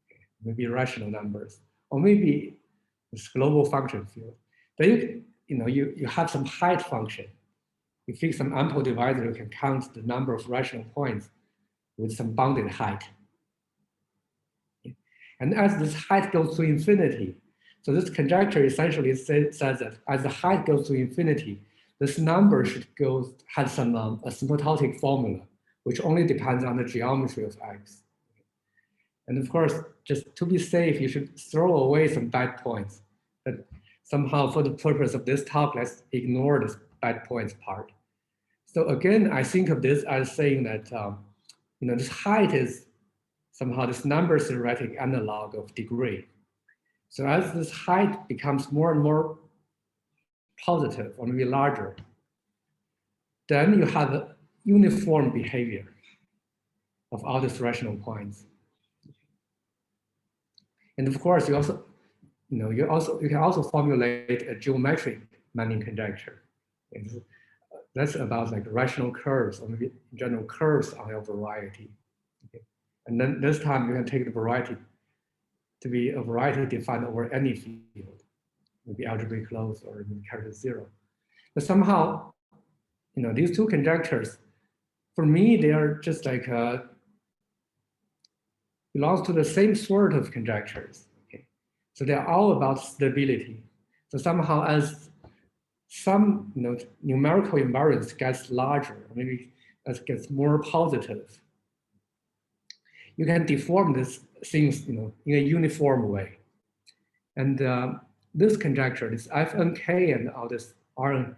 okay, maybe rational numbers, or maybe this global function field. Then you have some height function. You fix some ample divisor, you can count the number of rational points with some bounded height. Okay. And as this height goes to infinity, so this conjecture essentially says that as the height goes to infinity, this number should has some asymptotic formula, which only depends on the geometry of X. And of course, just to be safe, you should throw away some bad points. But somehow for the purpose of this talk, let's ignore this bad points part. So again, I think of this as saying that, this height is somehow this number theoretic analog of degree. So as this height becomes more and more positive or maybe larger, then you have a uniform behavior of all these rational points. And of course, you can also formulate a geometric Manning conjecture. That's about like rational curves or maybe general curves on your variety. Okay. And then this time you can take the variety to be a variety defined over any field, maybe algebraic closed or maybe character zero. But somehow, these two conjectures, for me, they are just like belongs to the same sort of conjectures. Okay. So they're all about stability. So somehow as some numerical invariance gets larger, or maybe as gets more positive, you can deform these things in a uniform way. And this conjecture, this FNK and all this R,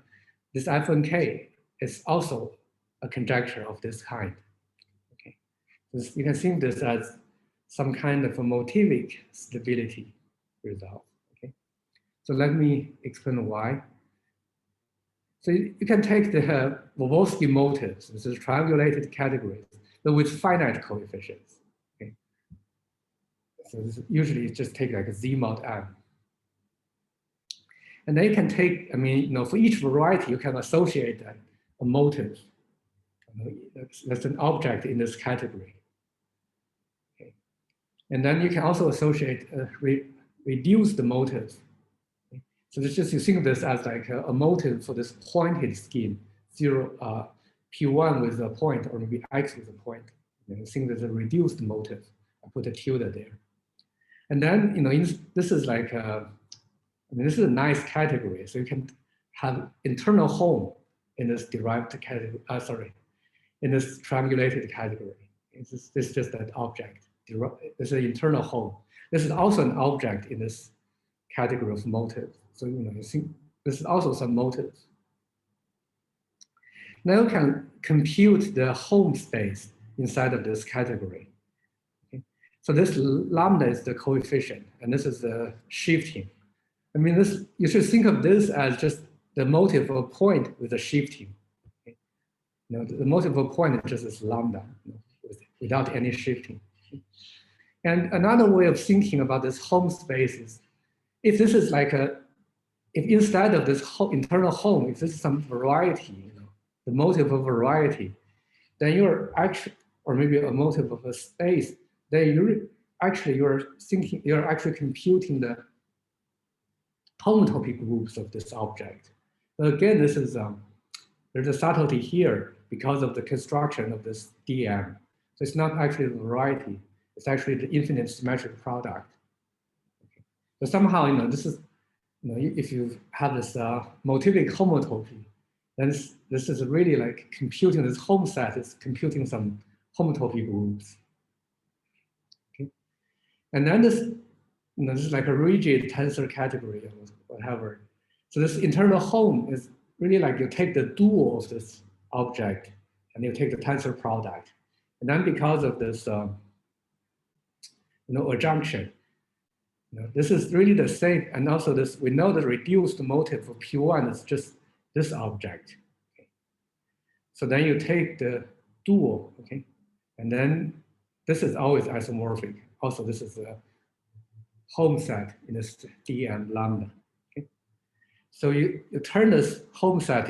this FNK is also a conjecture of this kind. Okay, so you can think this as some kind of a motivic stability result. Okay, so let me explain why. So you can take the Vovolsky motives, this is triangulated categories, but with finite coefficients. Okay, so this usually you just take like a Z mod M. And then you can take, for each variety, you can associate a motive. That's an object in this category. Okay. And then you can also associate reduced motives. Okay. So it's just, you think of this as like a motive for this pointed scheme, P1 with a point, or maybe X with a point. You think there's a reduced motive. I put a tilde there. And then, this is like, this is a nice category. So you can have internal home in this derived category, in this triangulated category. This is just an object. This is an internal home. This is also an object in this category of motives. So you think this is also some motives. Now you can compute the home space inside of this category. Okay. So this lambda is the coefficient, and this is the shifting. You should think of this as just the motive of a point with a shifting. Okay. The motive of a point is just this lambda, without any shifting. And another way of thinking about this home space is, if this is like if instead of this internal home, if this is some variety, the motive of variety, then you're actually, or maybe a motive of a space, then you're actually computing the homotopy groups of this object. But again, this is there's a subtlety here because of the construction of this DM. So it's not actually the variety; it's actually the infinite symmetric product. Okay. So somehow, this is, if you have this motivic homotopy, then this is really like computing this home set. It's computing some homotopy groups. Okay, and then this. This is like a rigid tensor category or whatever. So this internal home is really like you take the dual of this object and you take the tensor product. And then because of this, adjunction, this is really the same. And also this, we know the reduced motive of P1 is just this object. Okay. So then you take the dual, okay? And then this is always isomorphic. Also, this is a home set in this DM lambda. Okay? So you turn this home set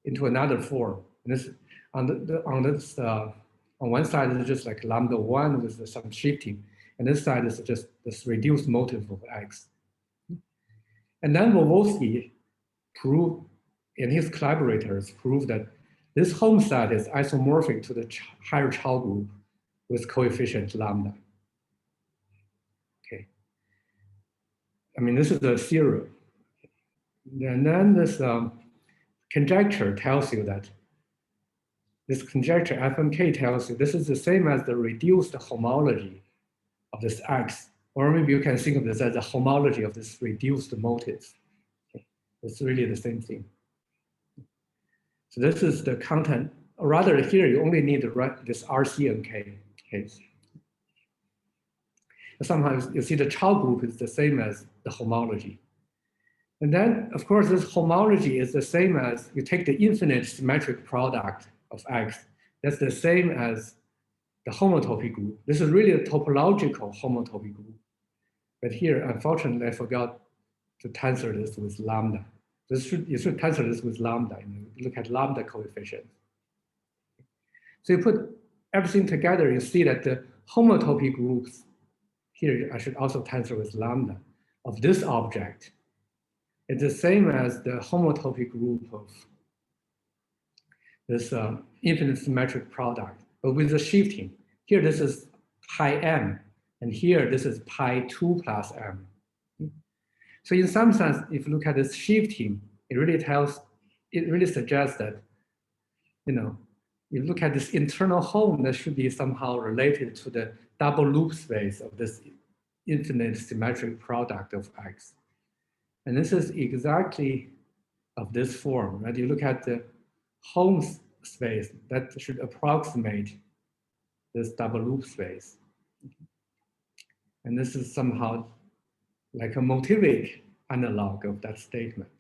into another form. And this on one side is just like lambda 1 with some shifting, and this side is just this reduced motive of X. And then Vovolsky proved, and his collaborators proved that this home set is isomorphic to the higher Chow group with coefficient lambda. This is a theorem. And then this conjecture tells you that this conjecture, FMK, tells you this is the same as the reduced homology of this X Or maybe you can think of this as a homology of this reduced motives. Okay. It's really the same thing. So this is the content, or rather here you only need to write this RC and K case. Sometimes you see the child group is the same as the homology. And then, of course, this homology is the same as you take the infinite symmetric product of X. That's the same as the homotopy group. This is really a topological homotopy group. But here, unfortunately, I forgot to tensor this with lambda. You should tensor this with lambda. You look at lambda coefficients. So you put everything together, you see that the homotopy groups, here I should also tensor with lambda, of this object. It's the same as the homotopy group of this infinite symmetric product, but with the shifting. Here this is pi m, and here this is pi 2 plus m. So in some sense, if you look at this shifting, it really suggests that, you look at this internal home that should be somehow related to the double loop space of this infinite symmetric product of X. And this is exactly of this form, right? You look at the home space that should approximate this double loop space. And this is somehow like a motivic analog of that statement.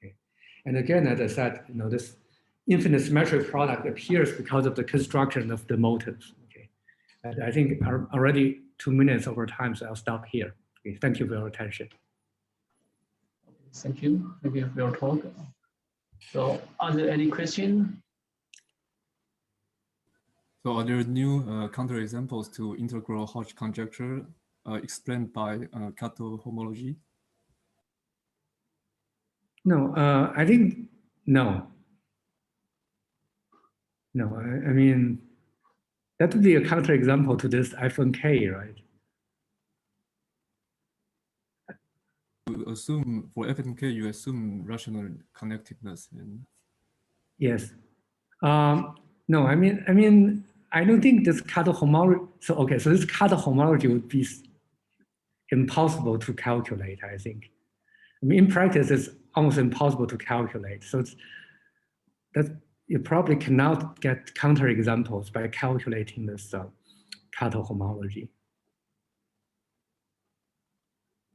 Okay. And again, as I said, this infinite symmetric product appears because of the construction of the motives. Okay. And I think already 2 minutes over time, so I'll stop here. Okay. Thank you for your attention. Thank you. Thank you for your talk. So are there any questions? So are there new counterexamples to integral Hodge conjecture explained by Kato homology? No, I think, no. No, I mean, that would be a counterexample to this F1K, right? You assume, for F&K, you assume rational connectedness. Yes. No, I mean, I don't think this Kato homology, so this Kato homology would be impossible to calculate, I think. I mean, in practice, it's almost impossible to calculate. So you probably cannot get counterexamples by calculating this Kato homology.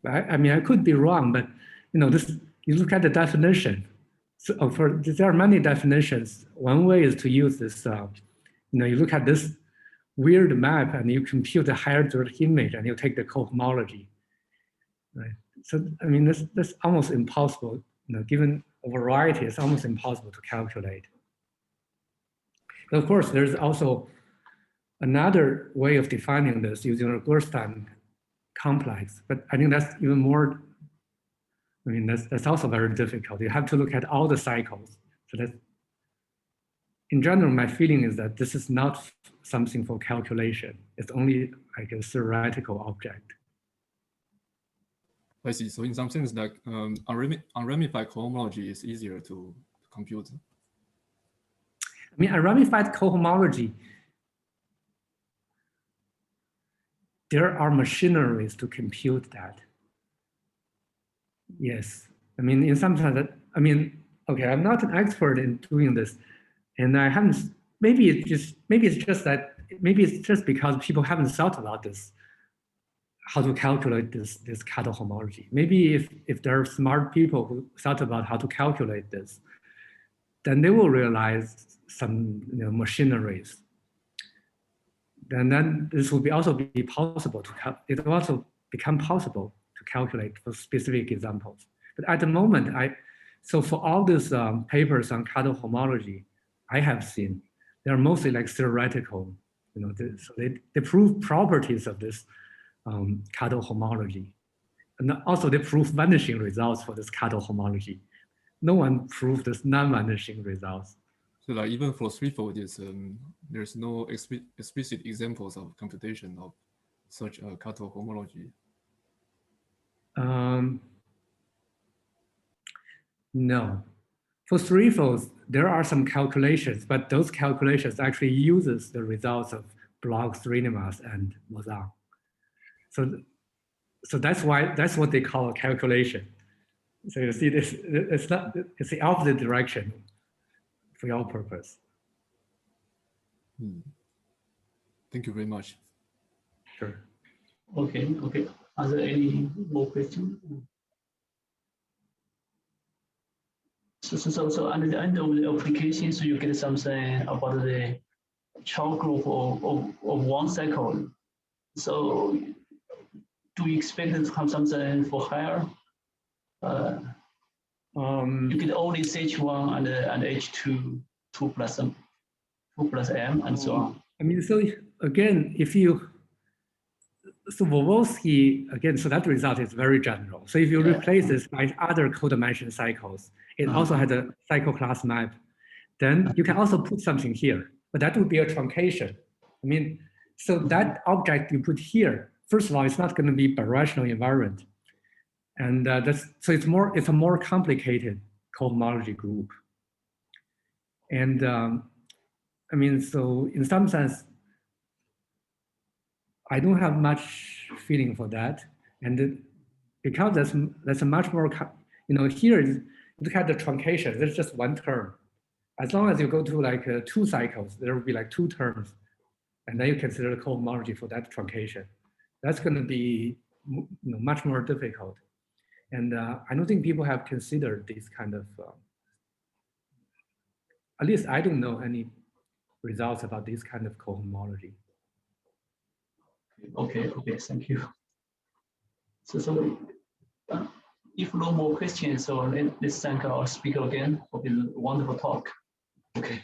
I mean, I could be wrong, but you look at the definition. So there are many definitions. One way is to use this. You look at this weird map and you compute the higher-order image and you take the cohomology. Right. So I mean, that's almost impossible. Given a variety, it's almost impossible to calculate. But of course, there's also another way of defining this using a Gerstein complex, but I think that's even more, I mean, that's also very difficult. You have to look at all the cycles. So that, in general, my feeling is that this is not something for calculation. It's only like a theoretical object. I see. So in some sense, like unramified cohomology is easier to compute. I mean, unramified cohomology, there are machineries to compute that. Yes, I mean, in some sense, okay, I'm not an expert in doing this, and I haven't. Maybe it's just because people haven't thought about this, how to calculate this Kato homology. Maybe if there are smart people who thought about how to calculate this, then they will realize some machineries. And then this will also be possible it will also become possible to calculate for specific examples. But at the moment, so for all these papers on Kato homology I have seen, they're mostly like theoretical. So they prove properties of this Kato homology, and also they prove vanishing results for this Kato homology. No one proved this non-vanishing results. So like even for threefold, there's no explicit examples of computation of such a Kato homology. No. For threefolds, there are some calculations, but those calculations actually uses the results of Bloch, Srinivasan, and Mozart. So that's what they call a calculation. So you see this, it's the opposite direction for your purpose. Thank you very much. Sure. Okay. Are there any more questions? So at the end of the application, so you get something about the child group of 1 cycle. So do you expect to have something for higher? You get only H1 and H2, 2 plus M, and so on. I mean, so again, so Vovolsky, again, so that result is very general. So if you replace this by other codimension cycles, it also has a cycle class map, then you can also put something here, but that would be a truncation. I mean, so that object you put here, first of all, it's not going to be birational invariant. And so it's a more complicated cohomology group. And I mean, so in some sense, I don't have much feeling for that. And because that's a much more, here, look at the truncation, there's just 1 term. As long as you go to like 2 cycles, there will be like 2 terms. And then you consider the cohomology for that truncation. That's going to be much more difficult. And I don't think people have considered this kind of, at least I don't know any results about this kind of cohomology. Okay, thank you. So if no more questions, so let's thank our speaker again for this wonderful talk. Okay.